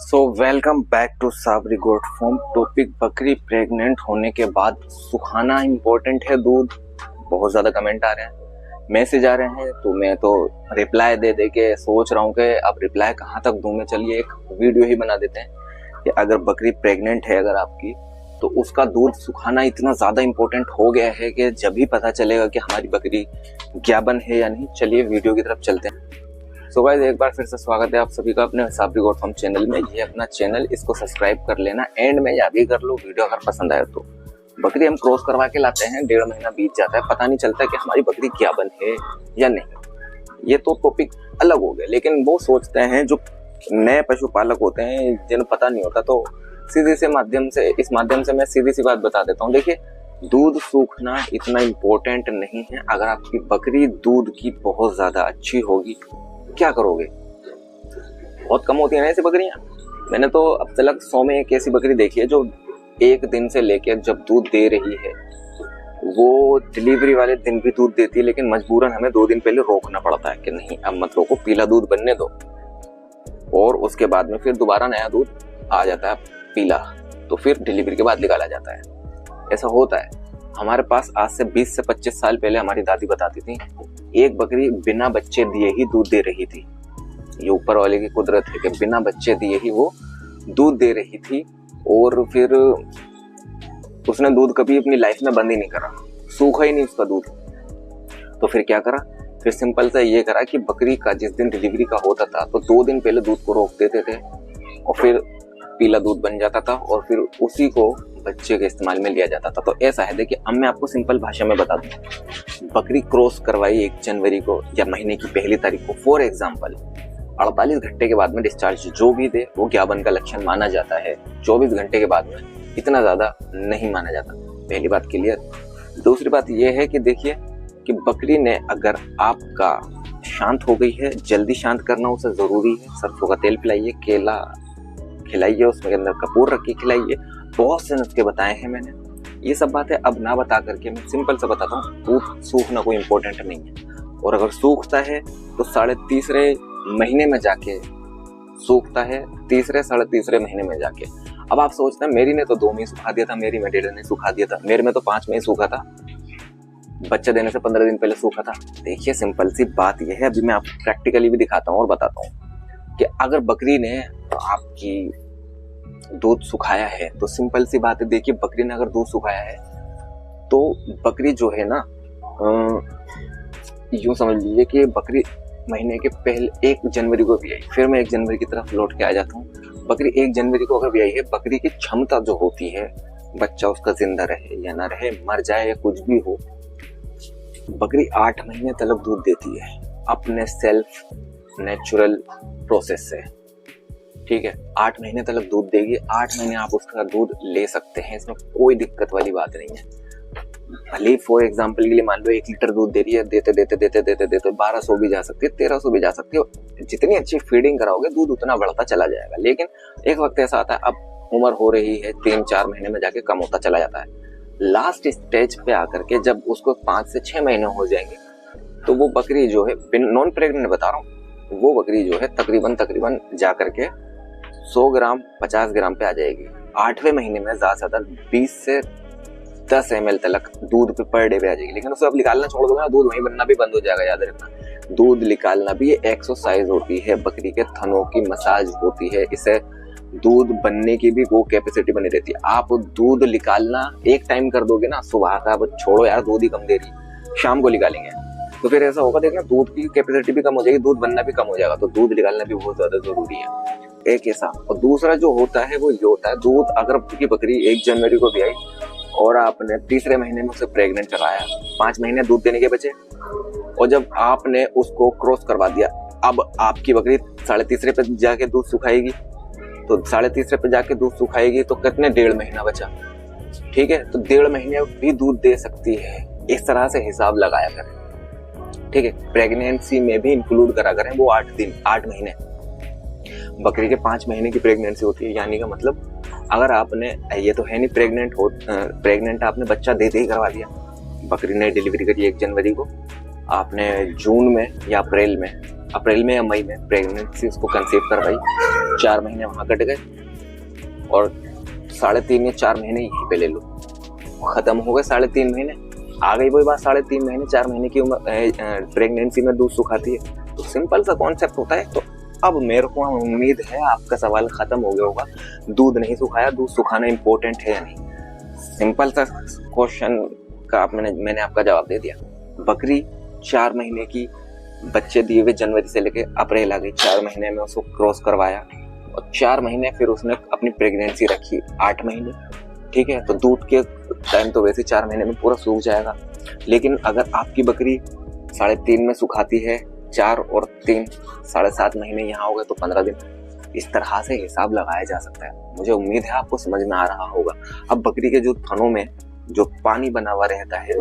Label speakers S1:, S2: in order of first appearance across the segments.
S1: Welcome back to Sabri goat farm. Topic बकरी pregnant होने के बाद सुखाना इम्पोर्टेंट है दूध। बहुत ज्यादा कमेंट आ रहे हैं, मैसेज आ रहे हैं, तो मैं तो रिप्लाई दे दे के सोच रहा हूँ कि अब रिप्लाई कहाँ तक दूं मैं। चलिए एक वीडियो ही बना देते हैं कि अगर बकरी प्रेग्नेंट है अगर आपकी, तो उसका दूध सुखाना इतना ज्यादा इम्पोर्टेंट हो गया है कि जब भी पता चलेगा कि हमारी बकरी ग्याबन है या नहीं। चलिए वीडियो की तरफ चलते हैं। सो गाइस, एक बार फिर से स्वागत है आप सभी का अपने साबरी गोट फार्म चैनल में। ये अपना चैनल, इसको सब्सक्राइब कर लेना, एंड में या भी कर लो वीडियो अगर पसंद आए तो। बकरी हम क्रॉस करवा के लाते हैं, 1.5 महीना बीत जाता है, पता नहीं चलता कि हमारी बकरी ग्याबन है या नहीं। ये तो टॉपिक अलग हो गया, लेकिन वो सोचते हैं जो नए पशुपालक होते हैं जिन्हें पता नहीं होता। तो इस माध्यम से मैं सीधी सी बात बता देता हूँ। देखिए, दूध सूखना इतना इम्पोर्टेंट नहीं है। अगर आपकी बकरी दूध की बहुत ज्यादा अच्छी होगी, क्या करोगे? बहुत कम होती है ना ऐसी बकरियां। मैंने तो अब तक 100 में एक ऐसी बकरी देखी है जो एक दिन से लेकर जब दूध दे रही है, वो डिलीवरी वाले दिन भी दूध देती है, लेकिन मजबूरन हमें 2 दिन पहले रोकना पड़ता है कि नहीं, अब मत रोको, पीला दूध बनने दो। और उसके बाद में फिर दोबारा नया दूध आ जाता है पीला, तो फिर डिलीवरी के बाद निकाला जाता है। ऐसा होता है। हमारे पास आज से 20 से 25 साल पहले हमारी दादी बताती थी, एक बकरी बिना बच्चे दिए ही दूध दे रही थी। ये ऊपर वाले की कुदरत है कि बिना बच्चे दिए ही वो दूध दे रही थी। और फिर उसने दूध कभी अपनी लाइफ में बंद ही नहीं करा, सूखा ही नहीं उसका दूध। तो फिर क्या करा? फिर सिंपल सा ये करा कि बकरी का जिस दिन डिलीवरी का होता था, तो 2 दिन पहले दूध को रोक देते थे और फिर पीला दूध बन जाता था और फिर उसी को बच्चे के इस्तेमाल में लिया जाता था। तो ऐसा है। देखिए, अब मैं आपको सिंपल भाषा में बता दूं, बकरी क्रॉस करवाई 1 जनवरी को या महीने की पहली तारीख को, फॉर एग्जाम्पल 48 घंटे के बाद में डिस्चार्ज जो भी दे वो ग्याबन का लक्षण माना जाता है। 24 घंटे के बाद में इतना ज्यादा नहीं माना जाता। पहली बात क्लियर। दूसरी बात यह है कि देखिए कि बकरी ने अगर आपका शांत हो गई है, जल्दी शांत करना उसे जरूरी है। सरसों का तेल पिलाइए, केला खिलाइए, उसमें अंदर कपूर रख के खिलाइए। बहुत से नुस्खे बताए हैं मैंने, ये सब बातें अब ना बता करके मैं सिंपल सा बताता हूँ। दूध सूखना कोई इम्पोर्टेंट नहीं है, और अगर सूखता है तो 3.5 महीने में जाके सूखता है, 3.5 महीने में जाके। अब आप सोचते हैं मेरी ने तो 2 में सुखा दिया था, मेरी में 1.5 ने सुखा दिया था, मेरे में तो 5 में ही सूखा था, बच्चा देने से 15 दिन पहले सूखा था। देखिए, सिंपल सी बात यह है। अभी मैं आपको प्रैक्टिकली भी दिखाता हूँ और बताता हूँ कि अगर बकरी ने आपकी दूध सुखाया है तो सिंपल सी बात है। देखिए, बकरी ने अगर दूध सुखाया है तो बकरी जो है ना, यूं समझ लीजिए कि बकरी महीने के पहले 1 जनवरी को भी आई। फिर मैं 1 जनवरी की तरफ लौट के आ जाता हूँ। बकरी 1 जनवरी को अगर भी आई है, बकरी की क्षमता जो होती है, बच्चा उसका जिंदा रहे या ना रहे, मर जाए या कुछ भी हो, बकरी 8 महीने तक दूध देती है अपने सेल्फ नेचुरल प्रोसेस से। ठीक है, 8 महीने तक दूध देगी। 8 महीने आप उसका दूध ले सकते हैं, इसमें कोई दिक्कत वाली बात नहीं है। भले फॉर एग्जांपल के लिए मान लो 1 लीटर दूध दे रही है, देते 1200 भी जा सकती है, 1300 भी जा सकती है। जितनी अच्छी फीडिंग कराओगे दूध उतना बढ़ता चला जाएगा। लेकिन एक वक्त ऐसा आता है, अब उम्र हो रही है, 3-4 महीने में जाके कम होता चला जाता है। लास्ट स्टेज पे आकर के जब उसको 5 से 6 महीने हो जाएंगे, तो वो बकरी जो है, नॉन प्रेग्नेंट बता रहा हूँ, वो बकरी जो है तकरीबन जा करके 100 ग्राम 50 ग्राम पे आ जाएगी। 8वें महीने में ज्यादा से ज्यादा 20 से 10 ml तक दूध पे पर डे पे आ जाएगी। लेकिन उसे अब निकालना छोड़ दोगे ना, दूध वहीं बनना भी बंद हो जाएगा। याद रखना, दूध निकालना भी एक्सरसाइज होती है, बकरी के थनों की मसाज होती है, इसे दूध बनने की भी वो कैपेसिटी बनी रहती है। आप दूध निकालना एक टाइम कर दोगे ना, सुबह का अब छोड़ो यार, दूध ही कम दे रही, शाम को निकालेंगे, तो फिर ऐसा होगा, देखना दूध की कैपेसिटी भी कम हो जाएगी, दूध बनना भी कम हो जाएगा। तो दूध निकालना भी बहुत ज्यादा जरूरी है, एक ऐसा। और दूसरा जो होता है वो ये होता है, दूध अगर आपकी बकरी 1 जनवरी को भी आई और आपने 3 महीने में उसे प्रेग्नेंट कराया, 5 महीने दूध देने के बचे, और जब आपने उसको क्रॉस करवा दिया, अब आपकी बकरी 3.5 पे जाके दूध सुखाएगी, तो 3.5 पे जाके दूध सुखाएगी तो कितने 1.5 महीना बचा। ठीक है, तो 1.5 महीने भी दूध दे सकती है। इस तरह से हिसाब लगाया करें। ठीक है, प्रेगनेंसी में भी इंक्लूड करा करें वो 8 महीने। बकरी के 5 महीने की प्रेगनेंसी होती है, यानी का मतलब अगर आपने, ये तो है नहीं प्रेग्नेंट आपने बच्चा देते ही करवा दिया। बकरी ने डिलीवरी करी 1 जनवरी को, आपने जून में या अप्रैल में अप्रैल में या मई में प्रेगनेंसी उसको कंसीव करवाई, 4 महीने वहां कट गए और 3.5 या 4 महीने यहीं पे ले लो, खत्म हो गए 3.5 महीने। आ गई वही बात, 3.5 महीने 4 महीने की उम्र प्रेगनेंसी में दूध सुखाती है। तो सिंपल सा कॉन्सेप्ट होता है। तो अब मेरे को उम्मीद है आपका सवाल खत्म हो गया होगा, दूध नहीं सुखाया, दूध सुखाना इंपॉर्टेंट है या नहीं। सिंपल सा क्वेश्चन का मैंने आपका जवाब दे दिया। बकरी 4 महीने की बच्चे दिए हुए जनवरी से लेके अप्रैल आ गई, 4 महीने में उसको क्रॉस करवाया और 4 महीने फिर उसने अपनी प्रेगनेंसी रखी 8 महीने, ठीक है। तो दूध के टाइम तो वैसे 4 महीने में पूरा सूख जाएगा। लेकिन अगर आपकी बकरी 3.5 में सुखाती है, 4 और 3 7.5 महीने यहाँ हो गए तो 15 दिन। इस तरह से हिसाब लगाया जा सकता है। मुझे उम्मीद है आपको समझ में आ रहा होगा। अब बकरी के जो थनों में जो पानी बना हुआ रहता है,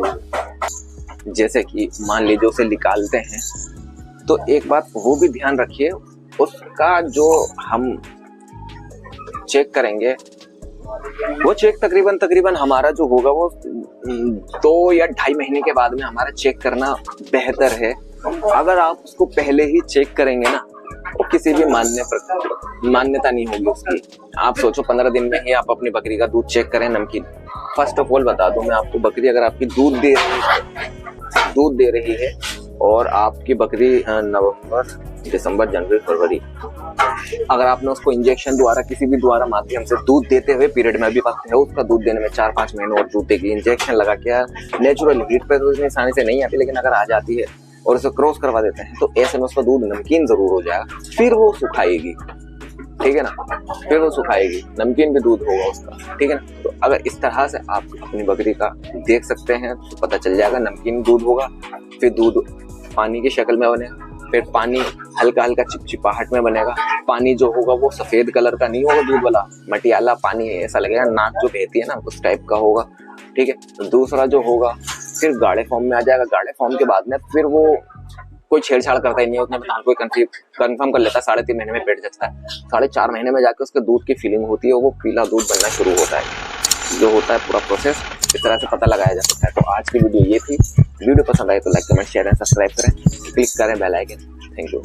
S1: जैसे कि मान लीजिए उसे निकालते हैं, तो एक बात वो भी ध्यान रखिए, उसका जो हम चेक करेंगे वो चेक तकरीबन हमारा जो होगा वो 2 या 2.5 महीने के बाद में हमारा चेक करना बेहतर है। अगर आप उसको पहले ही चेक करेंगे ना, वो किसी भी मान्यता नहीं होगी उसकी। आप सोचो 15 दिन में ही आप अपनी बकरी का दूध चेक करें नमकीन। फर्स्ट ऑफ ऑल बता दूं मैं आपको, बकरी अगर आपकी दूध दे रही है और आपकी बकरी नवंबर, दिसंबर, जनवरी, फरवरी, अगर आपने उसको इंजेक्शन द्वारा किसी भी द्वारा माध्यम से दूध देते हुए पीरियड में भी वक्त है उसका दूध देने में 4-5 महीने और दूध देगी। इंजेक्शन लगा के नेचुरल हीट पे तो इतनी आसानी से नहीं आती, लेकिन अगर आ जाती है और उसे क्रॉस करवा देते हैं तो ऐसे में उसका दूध नमकीन जरूर हो जाएगा। फिर वो सुखाएगी, ठीक है ना, फिर वो सुखाएगी, नमकीन भी दूध होगा उसका, ठीक है ना। तो अगर इस तरह से आप अपनी बकरी का देख सकते हैं तो पता चल जाएगा नमकीन दूध होगा, फिर दूध पानी की शक्ल में बनेगा, फिर पानी हल्का हल्का चिपचिपाहट में बनेगा। पानी जो होगा वो सफेद कलर का नहीं होगा, दूध वाला मटियाला पानी है, ऐसा लगेगा नाक जो बहती है ना उस टाइप का होगा, ठीक है। तो दूसरा जो होगा फिर गाढ़े फॉर्म में आ जाएगा। गाढ़े फॉर्म के बाद में फिर वो कोई छेड़छाड़ करता ही नहीं है, उतना बता कोई कंफर्म कर लेता है, 3.5 महीने में पेट जचता है, 4.5 महीने में जाके उसके दूध की फीलिंग होती है, वो पीला दूध बनना शुरू होता है। जो होता है पूरा प्रोसेस इस तरह से पता लगाया जा सकता है। तो आज की वीडियो ये थी। वीडियो पसंद आए तो like, comment, share and subscribe करें, क्लिक करें बेल आइकन। Thank you.